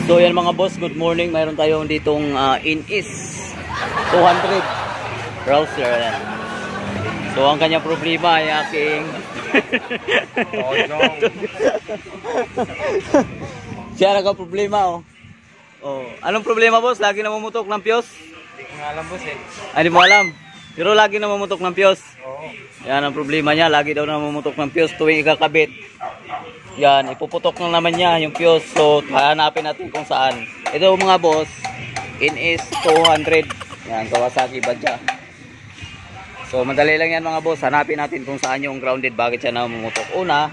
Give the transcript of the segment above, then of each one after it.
So yan mga boss, good morning. Mayroon tayong ditong Inis 200 browser yan. So ang kanyang problema ay aking siya nagka-problema oh. Oh, anong problema boss? Lagi namumutok ng fuse? Hindi ko nga alam boss eh. Ay, di mo alam. Pero lagi namumutok ng fuse. Oo. Yan ang problema niya, lagi daw namumutok ng fuse tuwing ikakabit. Yan, ipuputok na naman niya yung fuse. So, hanapin natin kung saan. Ito mga boss, Inis 200. Yan, Kawasaki Badja. So, madali lang yan mga boss. Hanapin natin kung saan yung grounded. Bakit siya namumutok. Una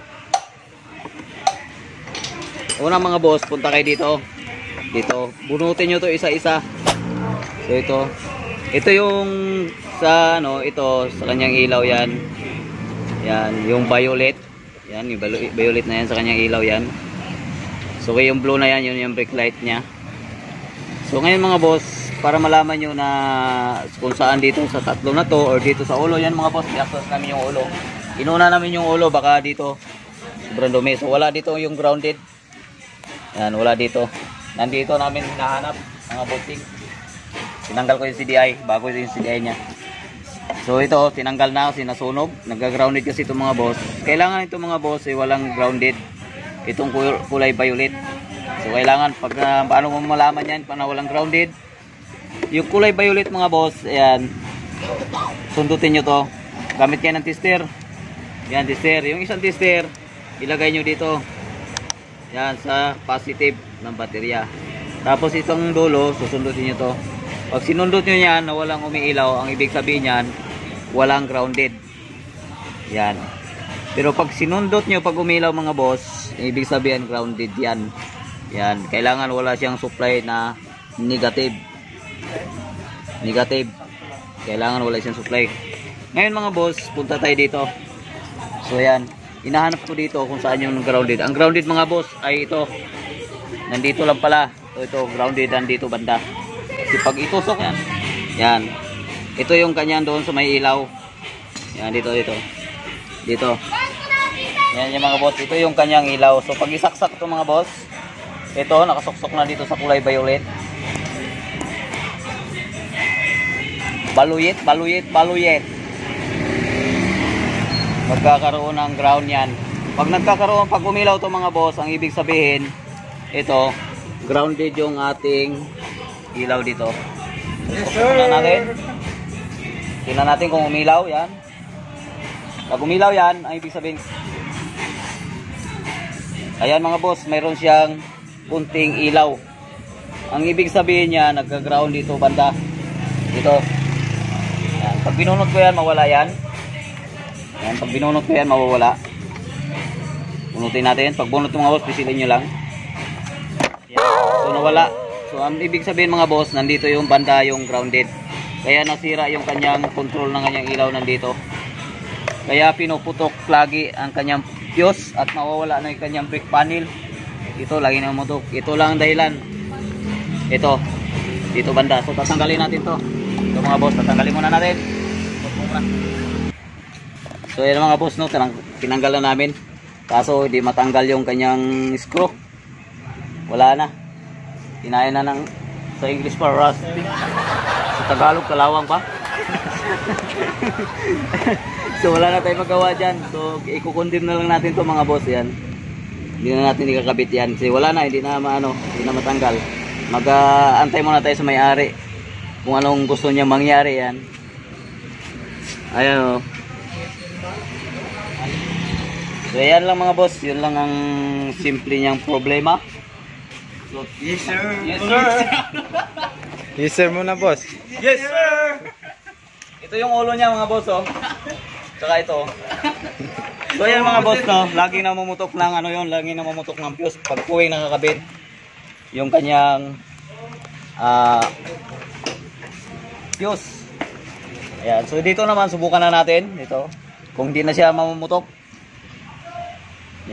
mga boss, punta kayo dito. Dito, bunutin nyo to isa-isa. So, ito yung sa, ito, sa kanyang ilaw yan. Yan, yung violet. Yan, yung violet na yan sa kanyang ilaw yan. So yung blue na yan, yun yung brake light nya. So ngayon mga boss, para malaman nyo na kung saan dito sa tatlo na to or dito sa ulo, yan mga boss, i-access namin yung ulo. Inuna namin yung ulo, baka dito sobrang dumi. So wala dito yung grounded. Yan, wala dito. Nandito namin hinahanap mga bossing. Tinanggal ko yung CDI, bago yung CDI nya. So ito, tinanggal na kasi nasunog. Nagga-grounded kasi itong mga boss. Kailangan itong mga boss ay walang grounded. Itong kulay violet. So kailangan, paano mo malaman yan paano walang grounded? Yung kulay violet mga boss, ayan. Sundutin nyo to. Gamit kayo ng tester. Yan, tester. Yung isang tester, ilagay nyo dito. Yan, sa positive ng baterya. Tapos itong dulo, susundutin nyo to. Pag sinundot nyo yan na walang umiilaw, ang ibig sabihin yan, walang grounded. Yan. Pero pag sinundot nyo pag umilaw mga boss, ibig sabihin grounded yan. Yan. Kailangan wala siyang supply na negative. Negative. Kailangan wala siyang supply. Ngayon mga boss, punta tayo dito. So yan. Hinahanap ko dito kung saan yung grounded. Ang grounded mga boss ay ito. Nandito lang pala. Ito grounded nandito banda. Kasi pag itusok yan, yan, ito yung kanyang doon sa may ilaw. Yan, dito. Yan yung mga boss, ito yung kanyang ilaw. So pag isaksak ito mga boss, ito nakasuksok na dito sa kulay violet. Baluyet. Magkakaroon ng ground yan. Pag umilaw ito mga boss, ang ibig sabihin, ito, grounded yung ating ilaw dito. Yes, sir. Tingnan natin kung umilaw yan. Pag umilaw yan, ang ibig sabihin, ayan mga boss, mayroon siyang kunting ilaw. Ang ibig sabihin niya, nagka-ground dito banda. Dito. Yan. Pag binunot ko yan, mawala yan. Yan. Pag binunot ko yan, mawawala. Bunutin natin. Pag bunot mga boss, pisilin nyo lang. Yan. So nawala. So ang ibig sabihin mga boss, nandito yung banda yung grounded. Kaya nasira yung kanyang control ng kanyang ilaw nandito. Kaya pinuputok lagi ang kanyang fuse at mawawala na yung kanyang brake panel. Ito lagi na mutok. Ito lang ang dahilan. Ito. Dito banda. So tatanggalin natin to. Ito mga boss, tatanggalin muna natin. So yan mga boss, no, tinanggal na namin. Kaso hindi matanggal yung kanyang screw. Wala na. Kinaya na ng sa English pa rusty. Sa Tagalog kalawang pa. So wala na tayong magawa dyan. So ikukundin na lang natin to mga boss yan. Hindi na natin ikakabit yan. Kasi wala na, hindi na matanggal. Mag-antay muna tayo sa may-ari. Kung anong gusto niya mangyari yan. Ayan o. So yan lang mga boss. Yun lang ang simple niyang problema. Yes, sir. Yes, sir. Yes, sir muna, boss. Yes, sir. Ito yung ulo niya, mga boss, oh. Tsaka ito. So, yan mga boss, no. Laging namumutok ng laging namumutok ng fuse pag tuwing nakakabit yung kanyang fuse. Ayan. So, dito naman, subukan na natin. Dito. Kung hindi na siya mamumutok.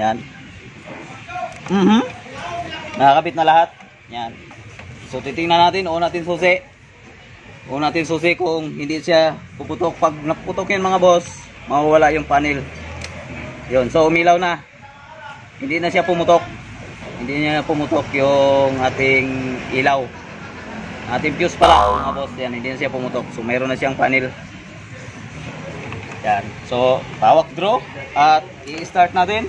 Yan. Nakakabit na lahat. Yan. So titingnan natin, natin susi kung hindi siya puputok. Pag naputok yan mga boss, mawawala yung panel. Yun, so umilaw na. Hindi na siya pumutok. hindi niya pumutok yung ating ilaw. Ating fuse pala mga boss, yan, hindi na siya pumutok. So mayroon na siyang panel. Yan. So hawak draw at i-start natin.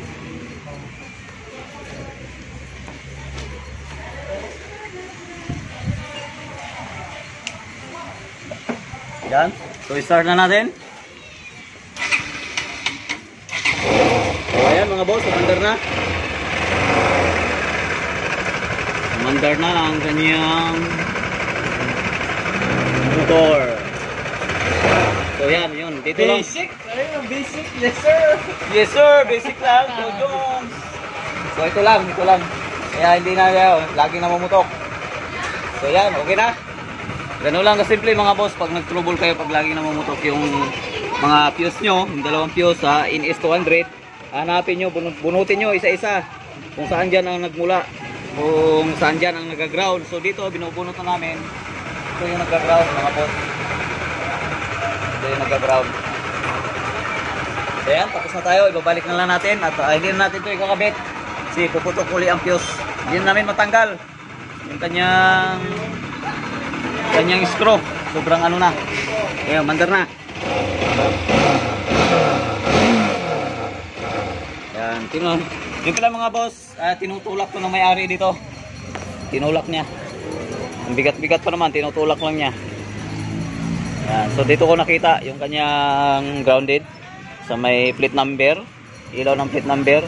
Yan. So i-start na natin. So ayan mga boss, umandar na. Umandar na ang kanyang motor. So yan, yun. Dito lang. Basic? Ayun, basic. Yes, sir. Yes sir, basic lang. So ito lang, ito lang. Kaya hindi na laging namumutok. So yan, okay na. Ganun lang kasimple mga boss pag nag-trouble kayo pag laging namumutok yung mga fuse nyo, yung dalawang fuse sa NS200. Hanapin nyo, bunutin nyo isa-isa kung saan dyan ang nagmula, kung saan dyan ang nag-ground. So dito binubunot na namin. Ito yung nag-ground mga boss. Ito yung nag-ground. Ayan, tapos na tayo. Ibabalik na lang natin at hindi na natin ito ikakabit kasi puputok uli ang fuse. Hindi na namin matanggal yung kanyang screw. Sobrang ano na. Ayan, mandar na. Yan, yung pala mga boss, tinutulak ko ng may-ari dito. Tinulak niya. Ang bigat-bigat pa naman, tinutulak lang niya. Yan, so dito ko nakita yung kanyang grounded sa may plate number, ilaw ng plate number.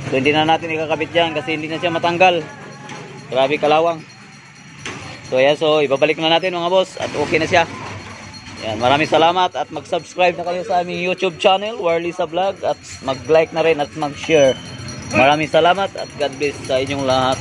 So hindi na natin ikakabit dyan kasi hindi na siya matanggal. Grabe kalawang. So ayan, so ibabalik na natin mga boss at okay na siya. Yan, maraming salamat at mag-subscribe na kayo sa aming YouTube channel, Warlisa Vlog, at mag-like na rin at mag-share. Maraming salamat at God bless sa inyong lahat.